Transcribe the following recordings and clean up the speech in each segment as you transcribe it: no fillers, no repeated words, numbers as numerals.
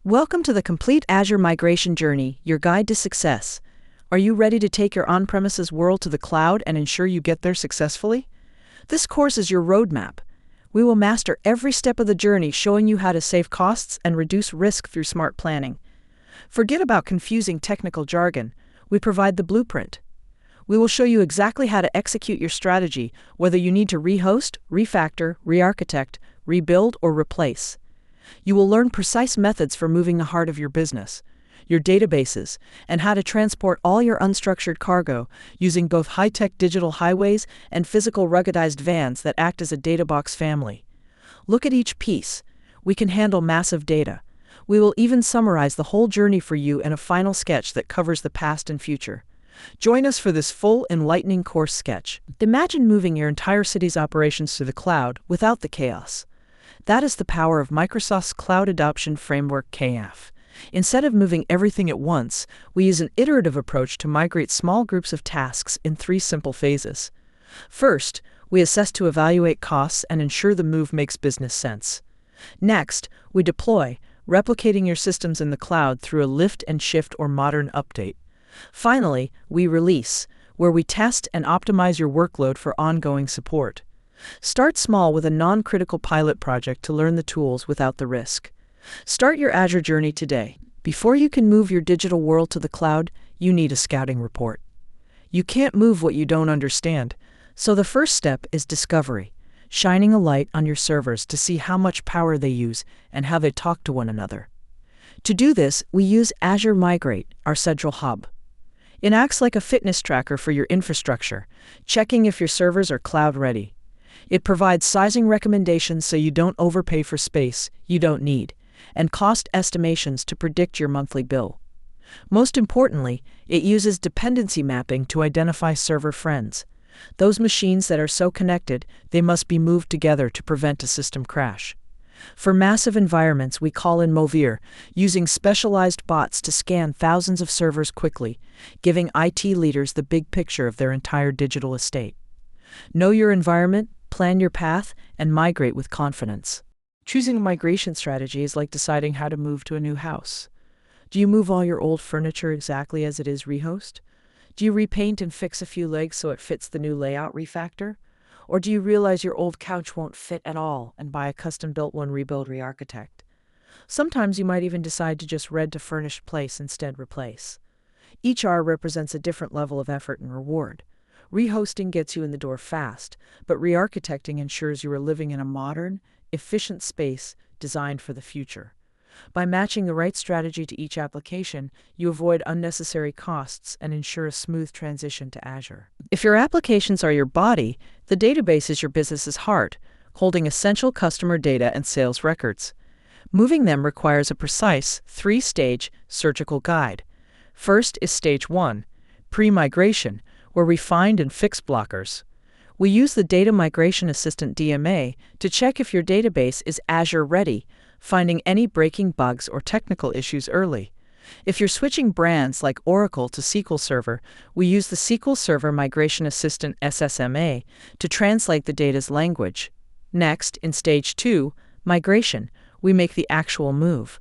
Welcome to the Complete Azure Migration Journey, your guide to success. Are you ready to take your on-premises world to the cloud and ensure you get there successfully? This course is your roadmap. We will master every step of the journey, showing you how to save costs and reduce risk through smart planning. Forget about confusing technical jargon. We provide the blueprint. We will show you exactly how to execute your strategy, whether you need to rehost, refactor, re-architect, rebuild, or replace. You will learn precise methods for moving the heart of your business, your databases, and how to transport all your unstructured cargo using both high-tech digital highways and physical ruggedized vans that act as a data box family. Look at each piece. We can handle massive data. We will even summarize the whole journey for you in a final sketch that covers the past and future. Join us for this full, enlightening course sketch. Imagine moving your entire city's operations to the cloud without the chaos. That is the power of Microsoft's Cloud Adoption Framework (CAF). Instead of moving everything at once, we use an iterative approach to migrate small groups of tasks in 3 simple phases. First, we assess to evaluate costs and ensure the move makes business sense. Next, we deploy, replicating your systems in the cloud through a lift and shift or modern update. Finally, we release, where we test and optimize your workload for ongoing support. Start small with a non-critical pilot project to learn the tools without the risk. Start your Azure journey today. Before you can move your digital world to the cloud, you need a scouting report. You can't move what you don't understand, so the first step is discovery, shining a light on your servers to see how much power they use and how they talk to one another. To do this, we use Azure Migrate, our central hub. It acts like a fitness tracker for your infrastructure, checking if your servers are cloud-ready. It provides sizing recommendations so you don't overpay for space you don't need, and cost estimations to predict your monthly bill. Most importantly, it uses dependency mapping to identify server friends, those machines that are so connected they must be moved together to prevent a system crash. For massive environments, we call in Movir, using specialized bots to scan thousands of servers quickly, giving IT leaders the big picture of their entire digital estate. Know your environment, plan your path, and migrate with confidence. Choosing a migration strategy is like deciding how to move to a new house. Do you move all your old furniture exactly as it is rehost? Do you repaint and fix a few legs so it fits the new layout refactor? Or do you realize your old couch won't fit at all and buy a custom-built one, rebuild, re-architect? Sometimes you might even decide to just rent a furnished place instead, replace. Each R represents a different level of effort and reward. Rehosting gets you in the door fast, but re-architecting ensures you are living in a modern, efficient space designed for the future. By matching the right strategy to each application, you avoid unnecessary costs and ensure a smooth transition to Azure. If your applications are your body, the database is your business's heart, holding essential customer data and sales records. Moving them requires a precise 3-stage surgical guide. First is Stage 1, pre-migration, where we find and fix blockers. We use the Data Migration Assistant (DMA) to check if your database is Azure ready, finding any breaking bugs or technical issues early. If you're switching brands like Oracle to SQL Server, we use the SQL Server Migration Assistant (SSMA) to translate the data's language. Next, in Stage 2, migration, we make the actual move.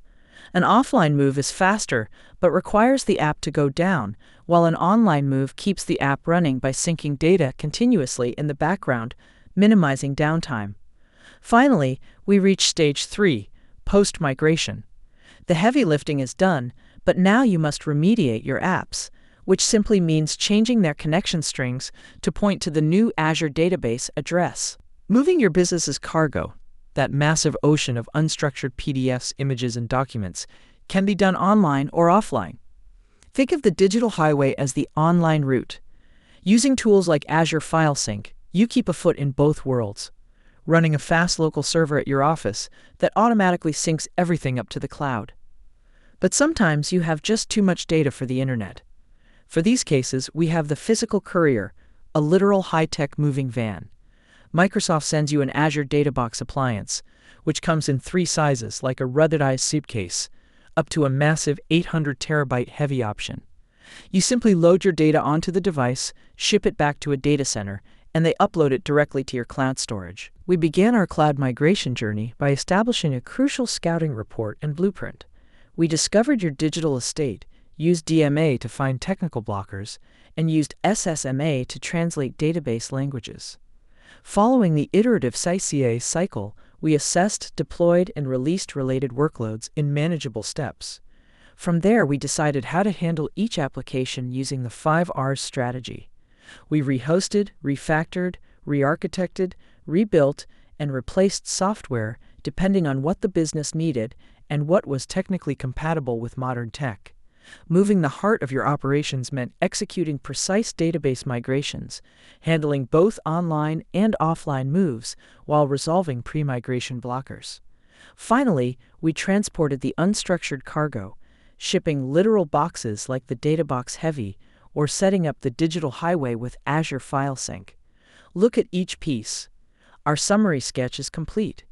An offline move is faster, but requires the app to go down, while an online move keeps the app running by syncing data continuously in the background, minimizing downtime. Finally, we reach Stage 3, post-migration. The heavy lifting is done, but now you must remediate your apps, which simply means changing their connection strings to point to the new Azure database address. Moving your business's cargo, that massive ocean of unstructured PDFs, images, and documents, can be done online or offline. Think of the digital highway as the online route. Using tools like Azure File Sync, you keep a foot in both worlds, running a fast local server at your office that automatically syncs everything up to the cloud. But sometimes you have just too much data for the internet. For these cases, we have the physical courier, a literal high-tech moving van. Microsoft sends you an Azure Databox appliance, which comes in 3 sizes like a ruggedized suitcase, up to a massive 800 terabyte heavy option. You simply load your data onto the device, ship it back to a data center, and they upload it directly to your cloud storage. We began our cloud migration journey by establishing a crucial scouting report and blueprint. We discovered your digital estate, used DMA to find technical blockers, and used SSMA to translate database languages. Following the iterative CICA cycle, we assessed, deployed, and released related workloads in manageable steps. From there, we decided how to handle each application using the 5 R's strategy. We rehosted, refactored, re-architected, rebuilt, and replaced software depending on what the business needed and what was technically compatible with modern tech. Moving the heart of your operations meant executing precise database migrations, handling both online and offline moves while resolving pre-migration blockers. Finally, we transported the unstructured cargo, shipping literal boxes like the DataBox Heavy, or setting up the digital highway with Azure File Sync. Look at each piece. Our summary sketch is complete.